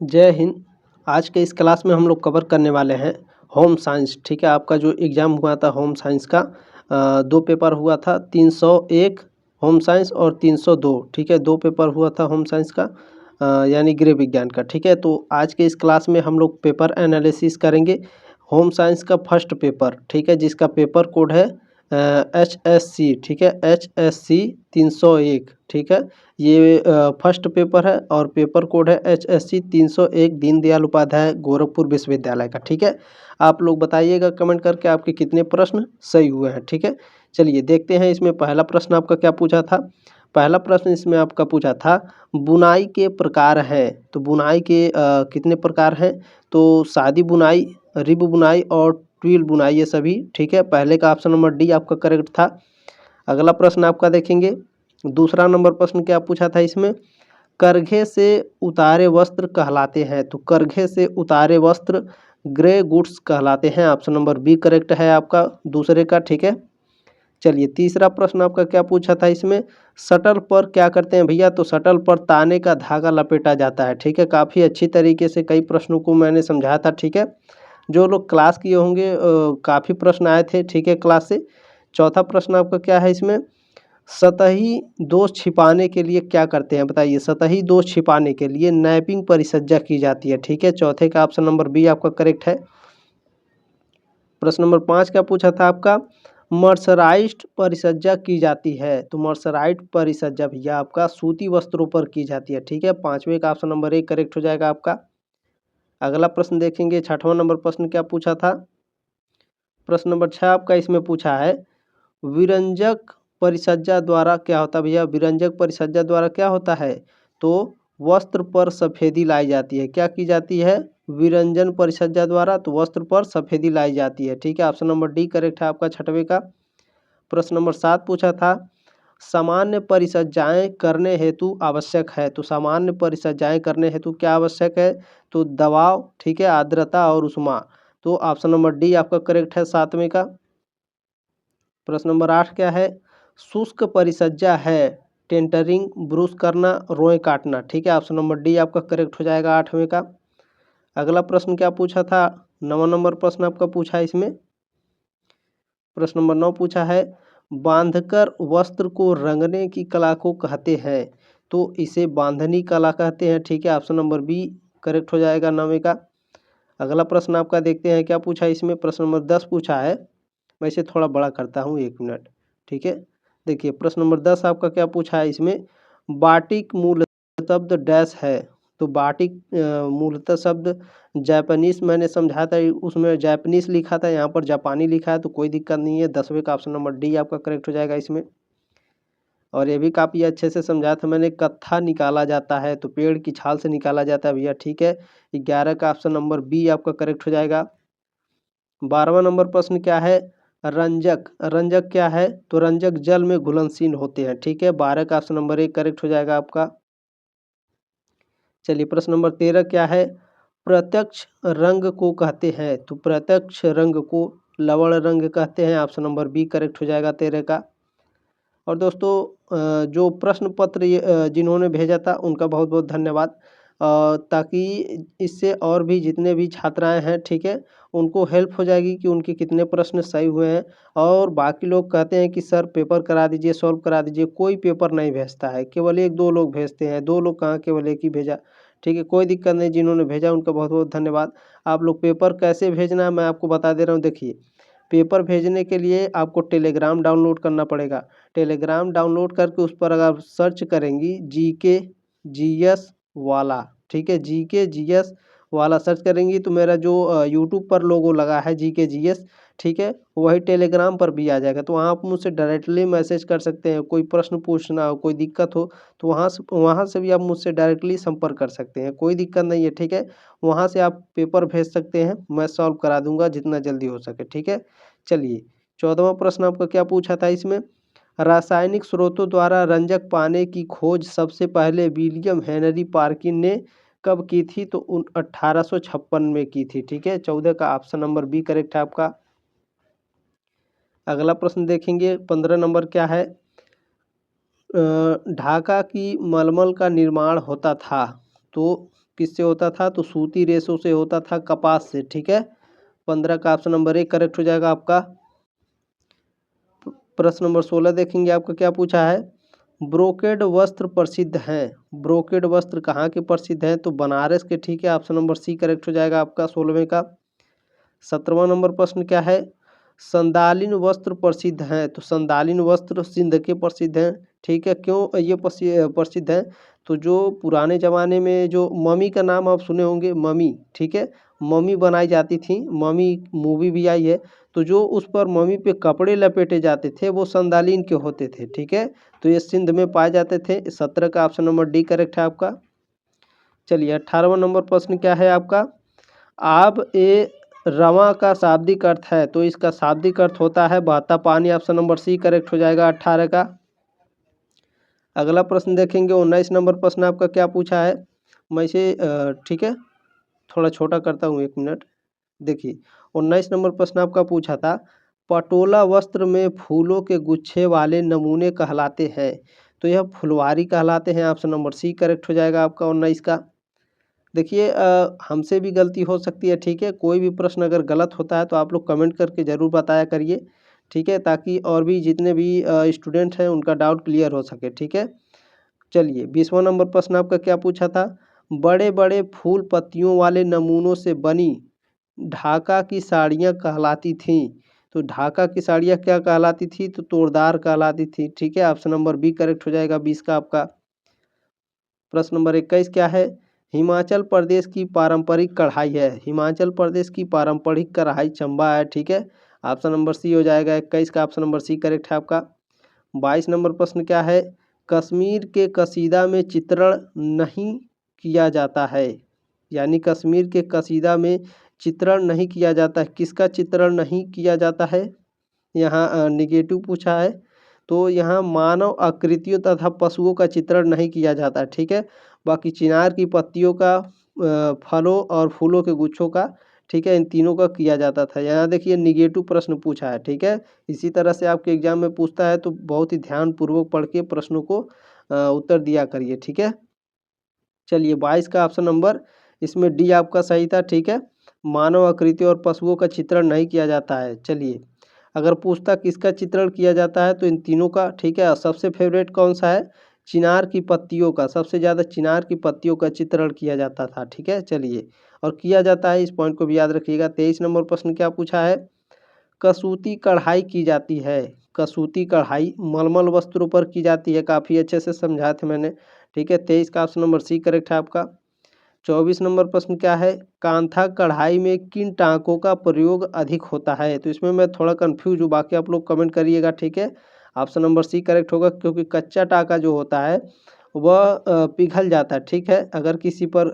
जय हिंद। आज के इस क्लास में हम लोग कवर करने वाले हैं होम साइंस। ठीक है, आपका जो एग्ज़ाम हुआ था होम साइंस का दो पेपर हुआ था, 301 होम साइंस और 302। ठीक है, दो पेपर हुआ था होम साइंस का यानी गृह विज्ञान का। ठीक है, तो आज के इस क्लास में हम लोग पेपर एनालिसिस करेंगे होम साइंस का फर्स्ट पेपर। ठीक है, जिसका पेपर कोड है HSC। ठीक है, HSC 301। ठीक है, ये फर्स्ट पेपर है और पेपर कोड है HSC 301 दीनदयाल उपाध्याय गोरखपुर विश्वविद्यालय का। ठीक है, आप लोग बताइएगा कमेंट करके आपके कितने प्रश्न सही हुए हैं। ठीक है, चलिए देखते हैं इसमें पहला प्रश्न आपका क्या पूछा था। पहला प्रश्न इसमें आपका पूछा था बुनाई के प्रकार हैं। तो बुनाई के कितने प्रकार हैं, तो सादी बुनाई, रिब बुनाई और ट्विल बुनाई, ये सभी। ठीक है, पहले का ऑप्शन नंबर डी आपका करेक्ट था। अगला प्रश्न आपका देखेंगे, दूसरा नंबर प्रश्न क्या पूछा था इसमें, करघे से उतारे वस्त्र कहलाते हैं। तो करघे से उतारे वस्त्र ग्रे गुड्स कहलाते हैं। ऑप्शन नंबर बी करेक्ट है आपका दूसरे का। ठीक है, चलिए तीसरा प्रश्न आपका क्या पूछा था इसमें, शटल पर क्या करते हैं भैया। तो शटल पर ताने का धागा लपेटा जाता है। ठीक है, काफ़ी अच्छी तरीके से कई प्रश्नों को मैंने समझाया था। ठीक है, जो लोग क्लास किए होंगे काफ़ी प्रश्न आए थे। ठीक है, क्लास से। चौथा प्रश्न आपका क्या है इसमें, सतही दोष छिपाने के लिए क्या करते हैं बताइए। सतही दोष छिपाने के लिए नैपिंग परिसज्जा की जाती है। ठीक है, चौथे का ऑप्शन नंबर बी आपका करेक्ट है। प्रश्न नंबर 5 क्या पूछा था आपका, मर्सराइज्ड परिसज्जा की जाती है। तो मर्सराइज्ड परिसज्जा भैया आपका सूती वस्त्रों पर की जाती है। ठीक है, पांचवें का ऑप्शन नंबर ए करेक्ट हो जाएगा आपका। अगला प्रश्न देखेंगे, छठवां नंबर प्रश्न क्या पूछा था। प्रश्न नंबर 6 आपका इसमें पूछा है विरंजक परिसज्जा द्वारा क्या होता है भैया। विरंजक परिसज्जा द्वारा क्या होता है, तो वस्त्र पर सफ़ेदी लाई जाती है। क्या की जाती है, विरंजन परिसज्जा द्वारा तो वस्त्र पर सफ़ेदी लाई जाती है। ठीक है, ऑप्शन नंबर डी करेक्ट है आपका छठवें का। प्रश्न नंबर 7 पूछा था सामान्य परिसज्जाएं करने हेतु आवश्यक है। तो सामान्य परिसज्जाएं करने हेतु क्या आवश्यक है, तो दबाव, ठीक है, आर्द्रता और ऊष्मा। तो ऑप्शन नंबर डी आपका करेक्ट है सातवें का। प्रश्न नंबर 8 क्या है, शुष्क परिसज्जा है टेंटरिंग, ब्रूस करना, रोए काटना। ठीक है, ऑप्शन नंबर डी आपका करेक्ट हो जाएगा आठवें का। अगला प्रश्न क्या पूछा था, 9वां नंबर प्रश्न आपका पूछा है इसमें। प्रश्न नंबर 9 पूछा है बांधकर वस्त्र को रंगने की कला को कहते हैं। तो इसे बांधनी कला कहते हैं। ठीक है, ऑप्शन नंबर बी करेक्ट हो जाएगा 9वें का। अगला प्रश्न आपका देखते हैं क्या पूछा है इसमें। प्रश्न नंबर 10 पूछा है, मैं इसे थोड़ा बड़ा करता हूँ, एक मिनट। ठीक है, देखिए प्रश्न नंबर 10 आपका क्या पूछा है इसमें, बाटिक मूल शब्द डैश है। तो बाटिक मूलतः शब्द जापानीज मैंने समझा था, उसमें जापानीज लिखा था, यहाँ पर जापानी लिखा है, तो कोई दिक्कत नहीं है। 10वें का ऑप्शन नंबर डी आपका करेक्ट हो जाएगा इसमें। और ये भी काफ़ी अच्छे से समझाया था मैंने, कत्था निकाला जाता है तो पेड़ की छाल से निकाला जाता है भैया। ठीक है, 11 का ऑप्शन नंबर बी आपका करेक्ट हो जाएगा। 12वां नंबर प्रश्न क्या है, रंजक। रंजक क्या है, तो रंजक जल में घुलनशील होते हैं। ठीक है, 12 का ऑप्शन नंबर एक करेक्ट हो जाएगा आपका। चलिए प्रश्न नंबर 13 क्या है, प्रत्यक्ष रंग को कहते हैं। तो प्रत्यक्ष रंग को लवण रंग कहते हैं। ऑप्शन नंबर बी करेक्ट हो जाएगा 13 का। और दोस्तों जो प्रश्न पत्र जिन्होंने भेजा था उनका बहुत बहुत धन्यवाद। ताकि इससे और भी जितने भी छात्राएं हैं, ठीक है, उनको हेल्प हो जाएगी कि उनके कितने प्रश्न सही हुए हैं। और बाकी लोग कहते हैं कि सर पेपर करा दीजिए, सॉल्व करा दीजिए, कोई पेपर नहीं भेजता है, केवल एक दो लोग भेजते हैं। दो लोग कहाँ, केवल एक ही भेजा। ठीक है, कोई दिक्कत नहीं, जिन्होंने भेजा उनका बहुत बहुत धन्यवाद। आप लोग पेपर कैसे भेजना है मैं आपको बता दे रहा हूँ। देखिए, पेपर भेजने के लिए आपको टेलीग्राम डाउनलोड करना पड़ेगा। टेलीग्राम डाउनलोड करके उस पर अगर आप सर्च करेंगी जीके जीएस वाला, ठीक है, जीके जीएस वाला सर्च करेंगी तो मेरा जो यूट्यूब पर लोगो लगा है जीके जीएस, ठीक है, वही टेलीग्राम पर भी आ जाएगा। तो वहाँ आप मुझसे डायरेक्टली मैसेज कर सकते हैं, कोई प्रश्न पूछना हो, कोई दिक्कत हो तो वहाँ से भी आप मुझसे डायरेक्टली संपर्क कर सकते हैं, कोई दिक्कत नहीं है। ठीक है, वहाँ से आप पेपर भेज सकते हैं, मैं सॉल्व करा दूंगा जितना जल्दी हो सके। ठीक है, चलिए 14वां प्रश्न आपका क्या पूछा था इसमें, रासायनिक स्रोतों द्वारा रंजक पाने की खोज सबसे पहले विलियम हेनरी पार्किन ने कब की थी, तो 1856 में की थी। ठीक है, 14 का ऑप्शन नंबर बी करेक्ट है आपका। अगला प्रश्न देखेंगे, 15 नंबर क्या है, ढाका की मलमल का निर्माण होता था। तो किससे होता था, तो सूती रेशों से होता था, कपास से। ठीक है, 15 का ऑप्शन नंबर ए करेक्ट हो जाएगा आपका। प्रश्न नंबर 16 देखेंगे आपका क्या पूछा है। ब्रोकेड वस्त्र प्रसिद्ध हैं। ब्रोकेड वस्त्र कहाँ के प्रसिद्ध हैं, तो बनारस के। ठीक है, ऑप्शन नंबर सी करेक्ट हो जाएगा आपका 16वें का। 17वां नंबर प्रश्न क्या है। संदालिन वस्त्र प्रसिद्ध हैं, तो संदालिन वस्त्र सिंध के प्रसिद्ध हैं। ठीक है, क्यों ये प्रसिद्ध हैं, तो जो पुराने ज़माने में जो मम्मी का नाम आप सुने होंगे, मम्मी। ठीक है, मम्मी बनाई जाती थी, मम्मी मूवी भी आई है, तो जो उस पर मम्मी पे कपड़े लपेटे जाते थे वो संदालिन के होते थे। ठीक है, तो ये सिंध में पाए जाते थे। 17 का ऑप्शन नंबर डी करेक्ट है आपका। चलिए 18वां नंबर प्रश्न क्या है आपका। आब ए रवां का शाब्दिक अर्थ है, तो इसका शाब्दिक अर्थ होता है बहता पानी। ऑप्शन नंबर सी करेक्ट हो जाएगा 18 का। अगला प्रश्न देखेंगे 19 नंबर प्रश्न आपका क्या पूछा है। मैं इसे ठीक है थोड़ा छोटा करता हूँ, 1 मिनट। देखिए 19 नंबर प्रश्न आपका पूछा था, पटोला वस्त्र में फूलों के गुच्छे वाले नमूने कहलाते हैं, तो यह फुलवारी कहलाते हैं। ऑप्शन नंबर सी करेक्ट हो जाएगा आपका 19 का। देखिए हमसे भी गलती हो सकती है। ठीक है, कोई भी प्रश्न अगर गलत होता है तो आप लोग कमेंट करके ज़रूर बताया करिए। ठीक है, ताकि और भी जितने भी स्टूडेंट हैं उनका डाउट क्लियर हो सके। ठीक है, चलिए 20वां नंबर प्रश्न आपका क्या पूछा था। बड़े बड़े फूल पत्तियों वाले नमूनों से बनी ढाका की साड़ियाँ कहलाती थीं, तो ढाका की साड़ियाँ क्या कहलाती थी, तो तोड़दार कहलाती थी। ठीक है, ऑप्शन नंबर बी करेक्ट हो जाएगा 20 का आपका। प्रश्न नंबर 21 क्या है। हिमाचल प्रदेश की पारंपरिक कढ़ाई है। हिमाचल प्रदेश की पारंपरिक कढ़ाई चंबा है। ठीक है, ऑप्शन नंबर सी हो जाएगा 21 का ऑप्शन नंबर सी करेक्ट है आपका। 22 नंबर प्रश्न क्या है। कश्मीर के कसीदा में चित्रण नहीं किया जाता है, यानी कश्मीर के कसीदा में चित्रण नहीं किया जाता है। किसका चित्रण नहीं किया जाता है, यहाँ निगेटिव पूछा है, तो यहाँ मानव आकृतियों तथा पशुओं का चित्रण नहीं किया जाता है। ठीक है, बाकी चिनार की पत्तियों का, फलों और फूलों के गुच्छों का, ठीक है, इन तीनों का किया जाता था। यहाँ देखिए निगेटिव प्रश्न पूछा है। ठीक है, इसी तरह से आपके एग्जाम में पूछता है, तो बहुत ही ध्यानपूर्वक पढ़ के प्रश्नों को उत्तर दिया करिए। ठीक है, चलिए 22 का ऑप्शन नंबर इसमें डी आपका सही था। ठीक है, मानव आकृति और पशुओं का चित्रण नहीं किया जाता है। चलिए अगर पूछता किसका चित्रण किया जाता है, तो इन तीनों का। ठीक है, सबसे फेवरेट कौन सा है, चिनार की पत्तियों का, सबसे ज़्यादा चिनार की पत्तियों का चित्रण किया जाता था। ठीक है, चलिए और किया जाता है, इस पॉइंट को भी याद रखिएगा। 23 नंबर प्रश्न क्या पूछा है। कसूती कढ़ाई की जाती है। कसूती कढ़ाई मलमल वस्त्रों पर की जाती है, काफ़ी अच्छे से समझाया था मैंने। ठीक है, 23 का ऑप्शन नंबर सी करेक्ट है आपका। 24 नंबर प्रश्न क्या है। कांथा कढ़ाई में किन टाँकों का प्रयोग अधिक होता है, तो इसमें मैं थोड़ा कंफ्यूज हूँ, बाकी आप लोग कमेंट करिएगा। ठीक है, ऑप्शन नंबर सी करेक्ट होगा, क्योंकि कच्चा टाँका जो होता है वह पिघल जाता है। ठीक है, अगर किसी पर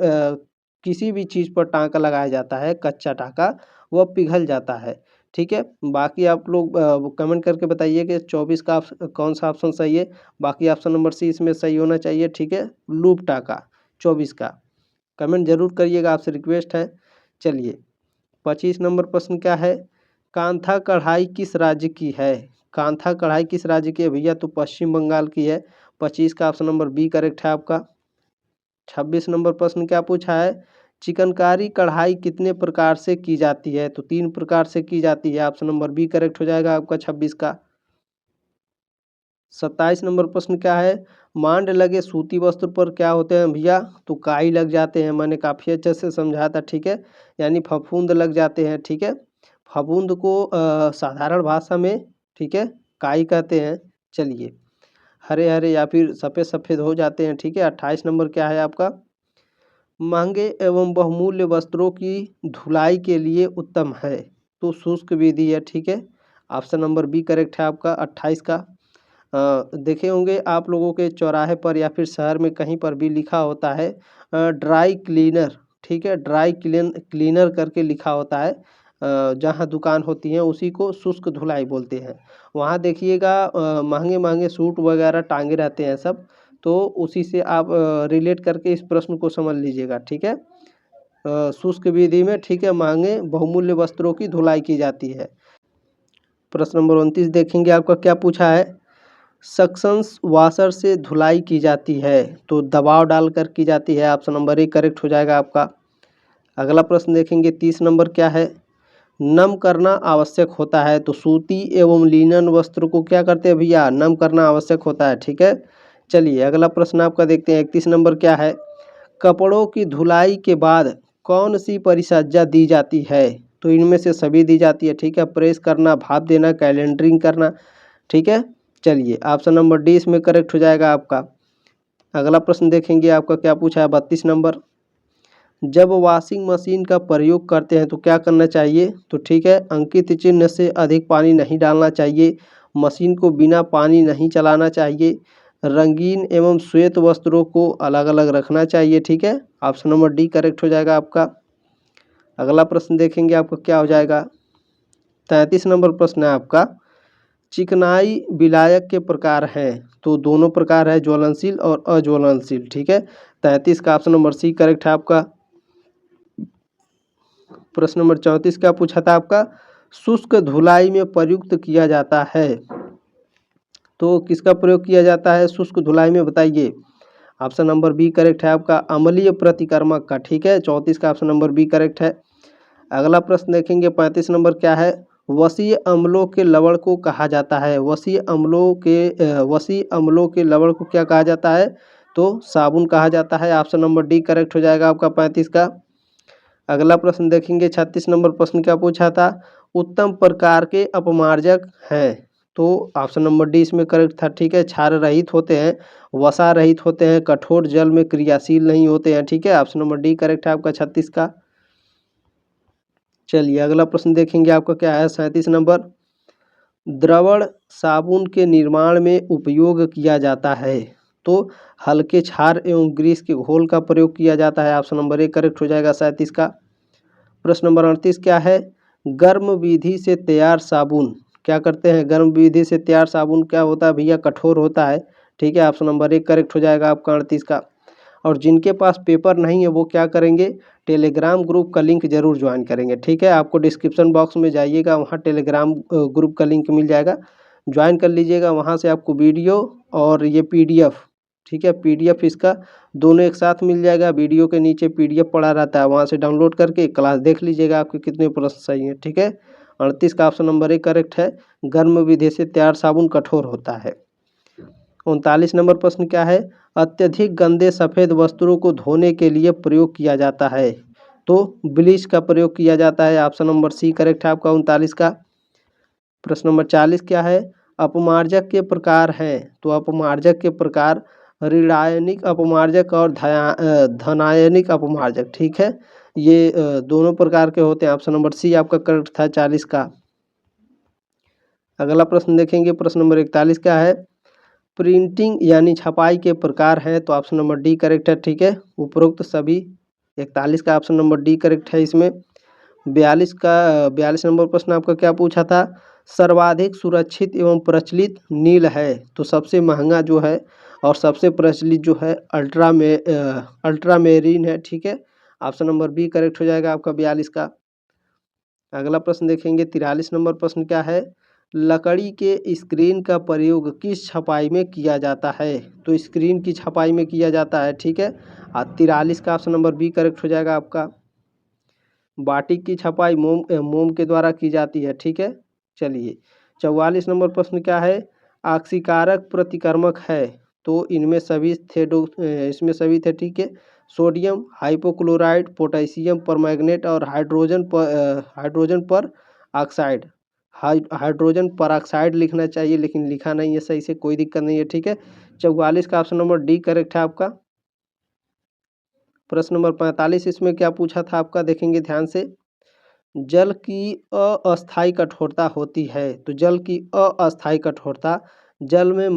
किसी भी चीज़ पर टाँका लगाया जाता है, कच्चा टाँका, वह पिघल जाता है। ठीक है, बाकी आप लोग कमेंट करके बताइए कि 24 का कौन सा ऑप्शन सही है। बाकी ऑप्शन नंबर सी इसमें सही होना चाहिए। ठीक है, लूप टाँका 24 का, कमेंट जरूर करिएगा, आपसे रिक्वेस्ट है। चलिए 25 नंबर प्रश्न क्या है। कांथा कढ़ाई किस राज्य की है। कांथा कढ़ाई किस राज्य की है भैया, तो पश्चिम बंगाल की है। 25 का ऑप्शन नंबर बी करेक्ट है आपका। 26 नंबर प्रश्न क्या पूछा है। चिकनकारी कढ़ाई कितने प्रकार से की जाती है, तो 3 प्रकार से की जाती है। ऑप्शन नंबर बी करेक्ट हो जाएगा आपका 26 का। 27 नंबर प्रश्न क्या है। मांड लगे सूती वस्त्र पर क्या होते हैं भैया, तो काई लग जाते हैं। मैंने काफ़ी अच्छे से समझाया था। ठीक है, यानी फफूंद लग जाते हैं। ठीक है, फफूंद को साधारण भाषा में, ठीक है, काई कहते हैं। चलिए हरे हरे या फिर सफ़ेद सफ़ेद हो जाते हैं। ठीक है, 28 नंबर क्या है आपका। महंगे एवं बहुमूल्य वस्त्रों की धुलाई के लिए उत्तम है, तो शुष्क विधि है। ठीक है, ऑप्शन नंबर बी करेक्ट है आपका 28 का। देखे होंगे आप लोगों के चौराहे पर या फिर शहर में कहीं पर भी लिखा होता है ड्राई क्लीनर। ठीक है, ड्राई क्लीनर करके लिखा होता है। जहाँ दुकान होती है उसी को शुष्क धुलाई बोलते हैं। वहाँ देखिएगा महंगे महंगे सूट वगैरह टांगे रहते हैं सब, तो उसी से आप रिलेट करके इस प्रश्न को समझ लीजिएगा। ठीक है, शुष्क विधि में, ठीक है, महंगे बहुमूल्य वस्त्रों की धुलाई की जाती है। प्रश्न नंबर 29 देखेंगे आपका क्या पूछा है। सक्शंस वाशर से धुलाई की जाती है? तो दबाव डालकर की जाती है। ऑप्शन नंबर ए करेक्ट हो जाएगा आपका। अगला प्रश्न देखेंगे 30 नंबर क्या है? नम करना आवश्यक होता है, तो सूती एवं लिनन वस्त्र को क्या करते हैं भैया? नम करना आवश्यक होता है। ठीक है, चलिए अगला प्रश्न आपका देखते हैं 31 नंबर क्या है? कपड़ों की धुलाई के बाद कौन सी परिचर्या दी जाती है? तो इनमें से सभी दी जाती है। ठीक है, प्रेस करना, भाप देना, कैलेंडरिंग करना। ठीक है, चलिए ऑप्शन नंबर डी इसमें करेक्ट हो जाएगा आपका। अगला प्रश्न देखेंगे आपका क्या पूछा है 32 नंबर। जब वॉशिंग मशीन का प्रयोग करते हैं तो क्या करना चाहिए? तो ठीक है, अंकित चिन्ह से अधिक पानी नहीं डालना चाहिए, मशीन को बिना पानी नहीं चलाना चाहिए, रंगीन एवं श्वेत वस्त्रों को अलग अलग रखना चाहिए। ठीक है, ऑप्शन नंबर डी करेक्ट हो जाएगा आपका। अगला प्रश्न देखेंगे आपका क्या हो जाएगा 33 नंबर प्रश्न है आपका। चिकनाई विलायक के प्रकार हैं? तो दोनों प्रकार है, ज्वलनशील और अज्वलनशील। ठीक है, 33 का ऑप्शन नंबर सी करेक्ट है आपका। प्रश्न नंबर 34 क्या पूछा था आपका? शुष्क धुलाई में प्रयुक्त किया जाता है, तो किसका प्रयोग किया जाता है शुष्क धुलाई में बताइए? ऑप्शन नंबर बी करेक्ट है आपका, अम्लीय प्रतिकर्मक का। ठीक है, 34 का ऑप्शन नंबर बी करेक्ट है। अगला प्रश्न देखेंगे 35 नंबर क्या है? वसीय अम्लों के लवण को कहा जाता है? वसीय अम्लों के लवण को क्या कहा जाता है? तो साबुन कहा जाता है। ऑप्शन नंबर डी करेक्ट हो जाएगा आपका 35 का। अगला प्रश्न देखेंगे 36 नंबर प्रश्न क्या पूछा था? उत्तम प्रकार के अपमार्जक हैं? तो ऑप्शन नंबर डी इसमें करेक्ट था। ठीक है, क्षार रहित होते हैं, वसा रहित होते हैं, कठोर जल में क्रियाशील नहीं होते हैं। ठीक है, ऑप्शन नंबर डी करेक्ट है आपका 36 का। चलिए अगला प्रश्न देखेंगे आपका क्या है 37 नंबर। द्रवण साबुन के निर्माण में उपयोग किया जाता है, तो हल्के क्षार एवं ग्रीस के घोल का प्रयोग किया जाता है। ऑप्शन नंबर ए करेक्ट हो जाएगा 37 का। प्रश्न नंबर 38 क्या है? गर्म विधि से तैयार साबुन क्या करते हैं? गर्म विधि से तैयार साबुन क्या होता है भैया? कठोर होता है। ठीक है, ऑप्शन नंबर एक करेक्ट हो जाएगा आपका 38 का। और जिनके पास पेपर नहीं है वो क्या करेंगे? टेलीग्राम ग्रुप का लिंक जरूर ज्वाइन करेंगे। ठीक है, आपको डिस्क्रिप्शन बॉक्स में जाइएगा, वहाँ टेलीग्राम ग्रुप का लिंक मिल जाएगा, ज्वाइन कर लीजिएगा। वहाँ से आपको वीडियो और ये पीडीएफ, ठीक है, पीडीएफ इसका दोनों एक साथ मिल जाएगा। वीडियो के नीचे पीडीएफ पड़ा रहता है, वहाँ से डाउनलोड करके क्लास देख लीजिएगा आपके कितने प्रश्न सही हैं। ठीक है, 38 का ऑप्शन नंबर एक करेक्ट है, गर्म विधि से तैयार साबुन कठोर होता है। 39 नंबर प्रश्न क्या है? अत्यधिक गंदे सफ़ेद वस्त्रों को धोने के लिए प्रयोग किया जाता है, तो ब्लीच का प्रयोग किया जाता है। ऑप्शन नंबर सी करेक्ट है आपका 39 का। प्रश्न नंबर 40 क्या है? अपमार्जक के प्रकार हैं, तो अपमार्जक के प्रकार ऋणायनिक अपमार्जक और धनायनिक अपमार्जक। ठीक है, ये दोनों प्रकार के होते हैं। ऑप्शन नंबर सी आपका करेक्ट था 40 का। अगला प्रश्न देखेंगे प्रश्न नंबर 41 क्या है? प्रिंटिंग यानी छपाई के प्रकार हैं, तो ऑप्शन नंबर डी करेक्ट है। ठीक है, उपरोक्त सभी 41 का ऑप्शन नंबर डी करेक्ट है इसमें। 42 नंबर प्रश्न आपका क्या पूछा था? सर्वाधिक सुरक्षित एवं प्रचलित नील है, तो सबसे महंगा जो है और सबसे प्रचलित जो है अल्ट्रामेरीन है। ठीक है, ऑप्शन नंबर बी करेक्ट हो जाएगा आपका 42 का। अगला प्रश्न देखेंगे 43 नंबर प्रश्न क्या है? लकड़ी के स्क्रीन का प्रयोग किस छपाई में किया जाता है? तो स्क्रीन की छपाई में किया जाता है। ठीक है, 43 का ऑप्शन नंबर बी करेक्ट हो जाएगा आपका। बाटिक की छपाई मोम के द्वारा की जाती है। ठीक है, चलिए 44 नंबर प्रश्न क्या है? ऑक्सीकारक प्रतिकर्मक है, तो इसमें सभी थे। ठीक है, सोडियम हाइपोक्लोराइड, पोटेशियम परमैंगनेट और हाइड्रोजन पर ऑक्साइड। हाइड्रोजन परऑक्साइड लिखना चाहिए, लेकिन लिखा नहीं है सही से, कोई दिक्कत नहीं है। ठीक है, 44 का ऑप्शन नंबर डी करेक्ट है आपका। प्रश्न नंबर 45 इसमें क्या पूछा था आपका, देखेंगे ध्यान से। जल की अस्थायी कठोरता होती है, तो जल की अस्थायी कठोरता जल में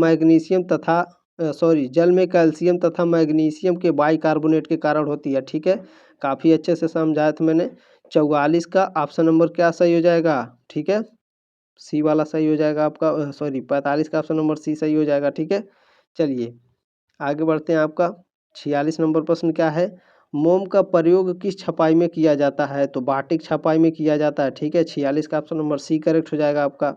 जल में कैल्शियम तथा मैग्नीशियम के बाइकार्बोनेट के कारण होती है। ठीक है, काफ़ी अच्छे से समझाया था मैंने। 44 का ऑप्शन नंबर क्या सही हो जाएगा? ठीक है, सी वाला सही हो जाएगा आपका। 45 का ऑप्शन नंबर सी सही हो जाएगा। ठीक है, चलिए आगे बढ़ते हैं। आपका 46 नंबर प्रश्न क्या है? मोम का प्रयोग किस छपाई में किया जाता है? तो बाटिक छपाई में किया जाता है। ठीक है, 46 का ऑप्शन नंबर सी करेक्ट हो जाएगा आपका।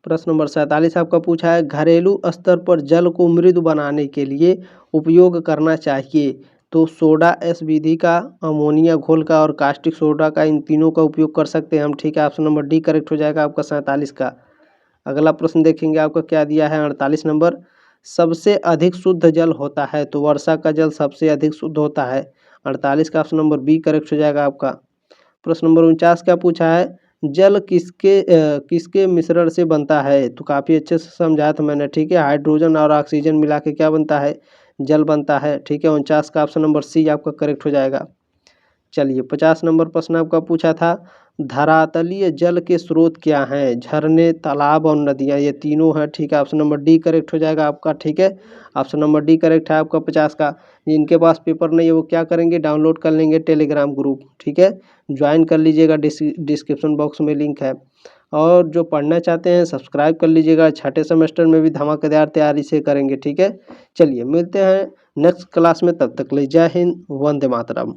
प्रश्न नंबर 47 आपका पूछा है, घरेलू स्तर पर जल को मृदु बनाने के लिए उपयोग करना चाहिए। तो सोडा एस विधि का, अमोनिया घोल का और कास्टिक सोडा का, इन तीनों का उपयोग कर सकते हैं हम। ठीक है, ऑप्शन नंबर डी करेक्ट हो जाएगा आपका 47 का। अगला प्रश्न देखेंगे आपका क्या दिया है 48 नंबर, सबसे अधिक शुद्ध जल होता है। तो वर्षा का जल सबसे अधिक शुद्ध होता है। 48 का ऑप्शन नंबर बी करेक्ट हो जाएगा आपका। प्रश्न नंबर 49 क्या पूछा है, जल किसके मिश्रण से बनता है। तो काफ़ी अच्छे से समझाया था मैंने। ठीक है, हाइड्रोजन और ऑक्सीजन मिला के क्या बनता है, जल बनता है। ठीक है, 49 का ऑप्शन नंबर सी आपका करेक्ट हो जाएगा। चलिए 50 नंबर प्रश्न आपका पूछा था, धरातलीय जल के स्रोत क्या हैं। झरने, तालाब और नदियाँ, ये तीनों हैं। ठीक है, ऑप्शन नंबर डी करेक्ट हो जाएगा आपका। ठीक है, ऑप्शन नंबर डी करेक्ट है आपका 50 का। जिनके पास पेपर नहीं है वो क्या करेंगे, डाउनलोड कर लेंगे टेलीग्राम ग्रुप। ठीक है, ज्वाइन कर लीजिएगा, डिस्क्रिप्शन बॉक्स में लिंक है। और जो पढ़ना चाहते हैं सब्सक्राइब कर लीजिएगा। छठे सेमेस्टर में भी धमाकेदार तैयारी से करेंगे। ठीक है, चलिए मिलते हैं नेक्स्ट क्लास में, तब तक ले जय हिंद, वंदे मातरम।